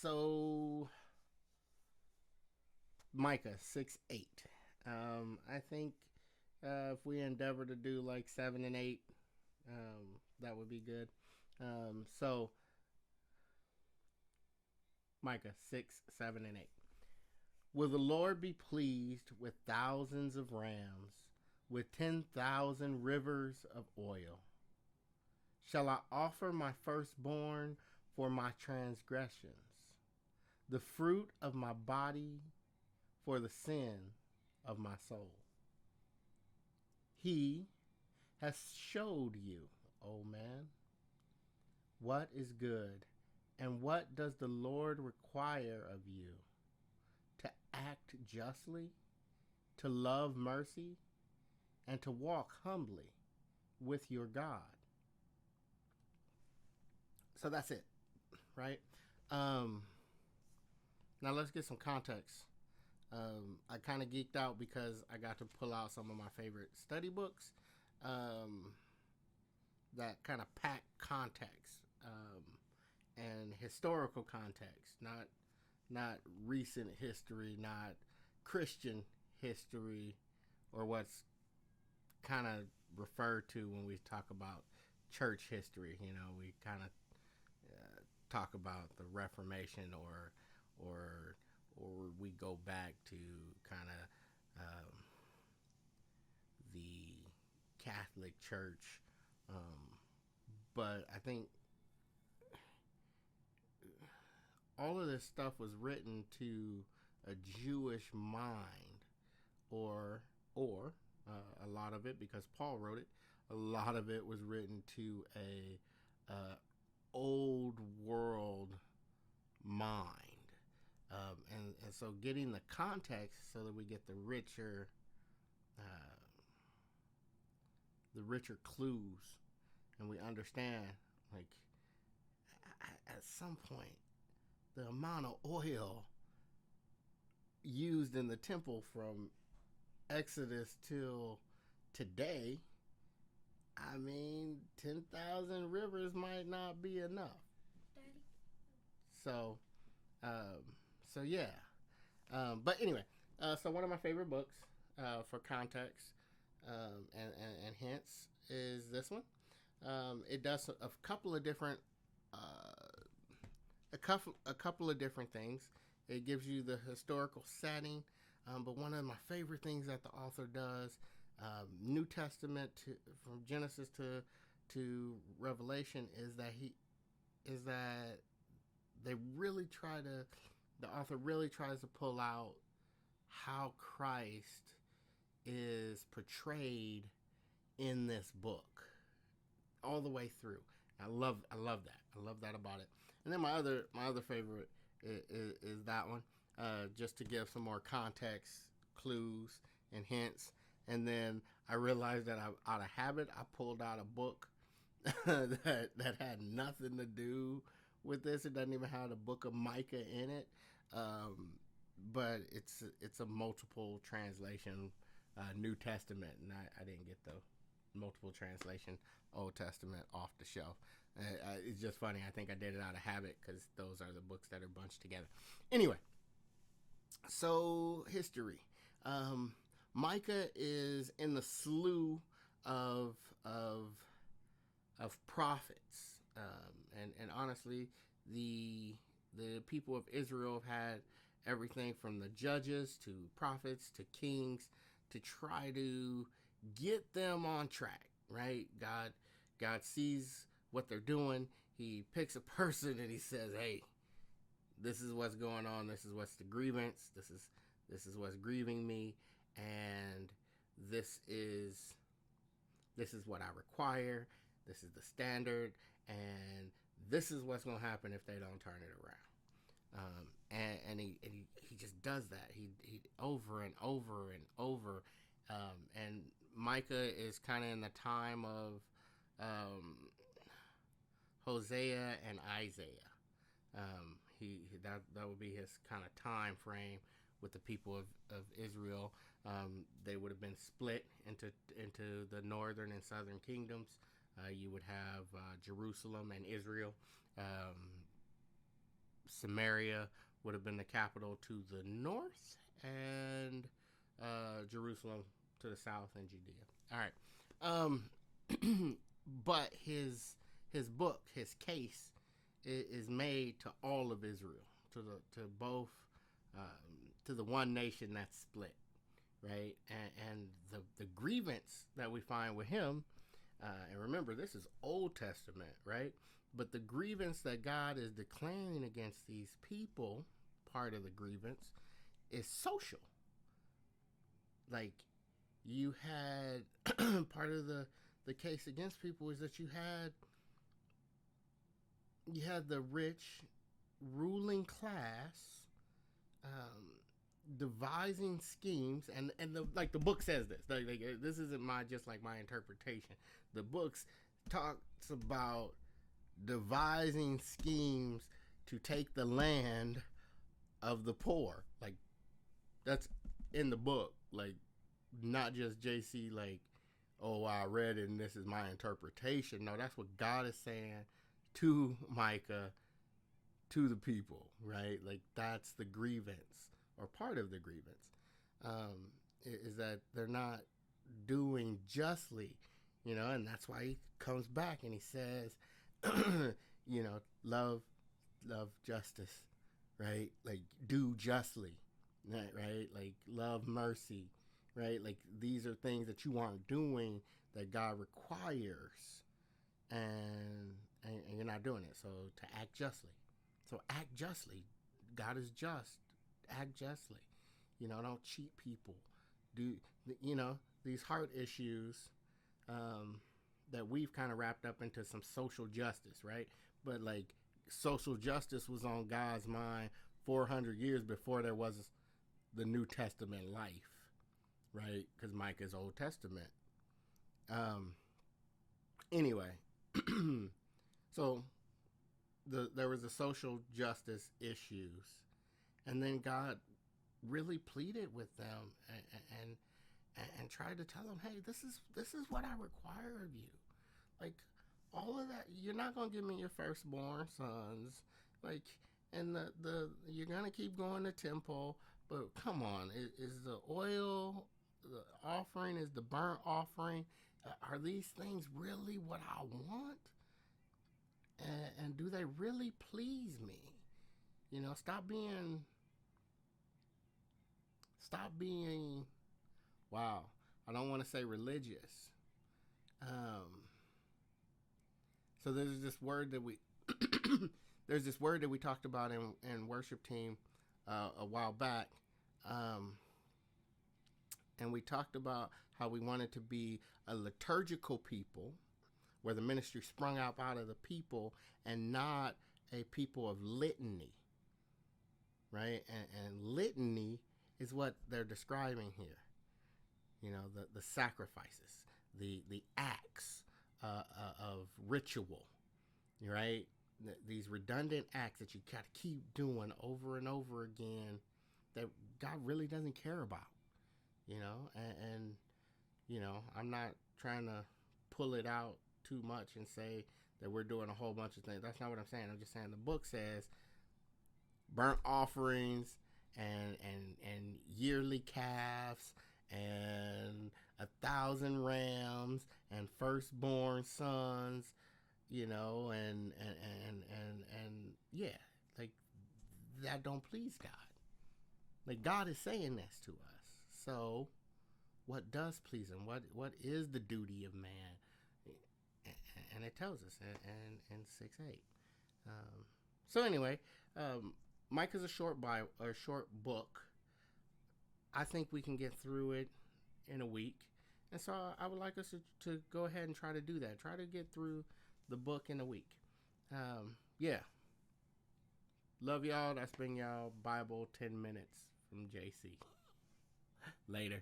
So Micah 6:8. I think if we endeavor to do like 7 and 8, that would be good. So Micah 6, 7, and 8. Will the Lord be pleased with thousands of rams, with 10,000 rivers of oil? Shall I offer my firstborn for my transgressions, the fruit of my body for the sin of my soul? He has showed you, O man, what is good, and what does the Lord require of you? To act justly, to love mercy, and to walk humbly with your God. So that's it, right? Um, Now let's get some context. I kind of geeked out because I got to pull out some of my favorite study books um, that kind of pack context and historical context, not recent history, not Christian history, or what's kind of referred to when we talk about church history. You know, we kind of talk about the Reformation, or or we go back to kind of the Catholic Church. But I think all of this stuff was written to a Jewish mind, or a lot of it, because Paul wrote it. A lot of it was written to a old world mind, and so getting the context so that we get uh, the richer clues, and we understand, like, at some point the amount of oil used in the temple from Exodus till today, I mean, 10,000 rivers might not be enough. Daddy. So, so yeah. But anyway, so one of my favorite books for context and hints is this one. It does a couple of different uh, a couple of different things. It gives you the historical setting, but one of my favorite things that the author does, New Testament from Genesis to Revelation, is that they really try to the author really tries to pull out how Christ is portrayed in this book all the way through. I love that. I love that about it. And then my other favorite is that one, just to give some more context, clues, and hints. And then I realized that out of habit, I pulled out a book that had nothing to do with this. It doesn't even have the book of Micah in it, but it's a multiple translation New Testament, and I didn't get the multiple translation Old Testament off the shelf. It's just funny. I think I did it out of habit because those are the books that are bunched together. Anyway, so history. Micah is in the slew of prophets, and honestly, the people of Israel have had everything from the judges to prophets to kings to try to get them on track. Right? God sees what they're doing. He picks a person and he says, "Hey, this is what's going on. This is what's the grievance. This is what's grieving me, and this is what I require. This is the standard, and this is what's going to happen if they don't turn it around." And he just does that. He over and over and over. And Micah is kind of in the time of Hosea and Isaiah. That would be his kind of time frame with the people of Israel. They would have been split into the northern and southern kingdoms. You would have Jerusalem and Israel. Samaria would have been the capital to the north, and Jerusalem to the south, and Judea. All right. But his book, his case, is made to all of Israel, to both, to the one nation that's split, right? And the grievance that we find with him, and remember, this is Old Testament, right? But the grievance that God is declaring against these people, part of the grievance, is social. Like, you had part of the case against people is that you had the rich ruling class devising schemes, and the book says this. This isn't my interpretation. The book talks about devising schemes to take the land of the poor. Like, that's in the book. Like, not just JC, like, oh, I read it and this is my interpretation. No, that's what God is saying to Micah, to the people, right? Like, that's the grievance, or part of the grievance, is that they're not doing justly, and that's why he comes back and he says, love justice, right? Like, do justly, right? Like, love mercy, right? Like, these are things that you aren't doing that God requires, and you're not doing it. So to act justly. So act justly. God is just. Act justly. Don't cheat people. Do, these heart issues that we've kind of wrapped up into some social justice, right? But, like, social justice was on God's mind 400 years before there was the New Testament life, right? Because Micah's Old Testament. Anyway, so there was the social justice issues, and then God really pleaded with them and tried to tell them, hey, this is what I require of you. Like, all of that, you're not gonna give me your firstborn sons, like, and the you're gonna keep going to temple, but come on, is the oil, the offering, is the burnt offering, are these things really what I want? And do they really please me? Stop being, wow, I don't want to say religious. So there's this word that we talked about in worship team a while back, and we talked about how we wanted to be a liturgical people, where the ministry sprung out of the people and not a people of litany, right? And litany is what they're describing here. The sacrifices, the acts of ritual, right? These redundant acts that you got to keep doing over and over again that God really doesn't care about, and I'm not trying to pull it out too much and say that we're doing a whole bunch of things. That's not what I'm saying. I'm just saying the book says burnt offerings and yearly calves and 1,000 rams and firstborn sons, and yeah, like, that don't please God. Like, God is saying this to us. So what does please him? What is the duty of man? And it tells us in 6:8. So anyway, Micah's a short book. I think we can get through it in a week, and so I would like us to go ahead and try to do that. Try to get through the book in a week. Yeah. Love y'all. That's been y'all Bible 10 minutes from JC. Later.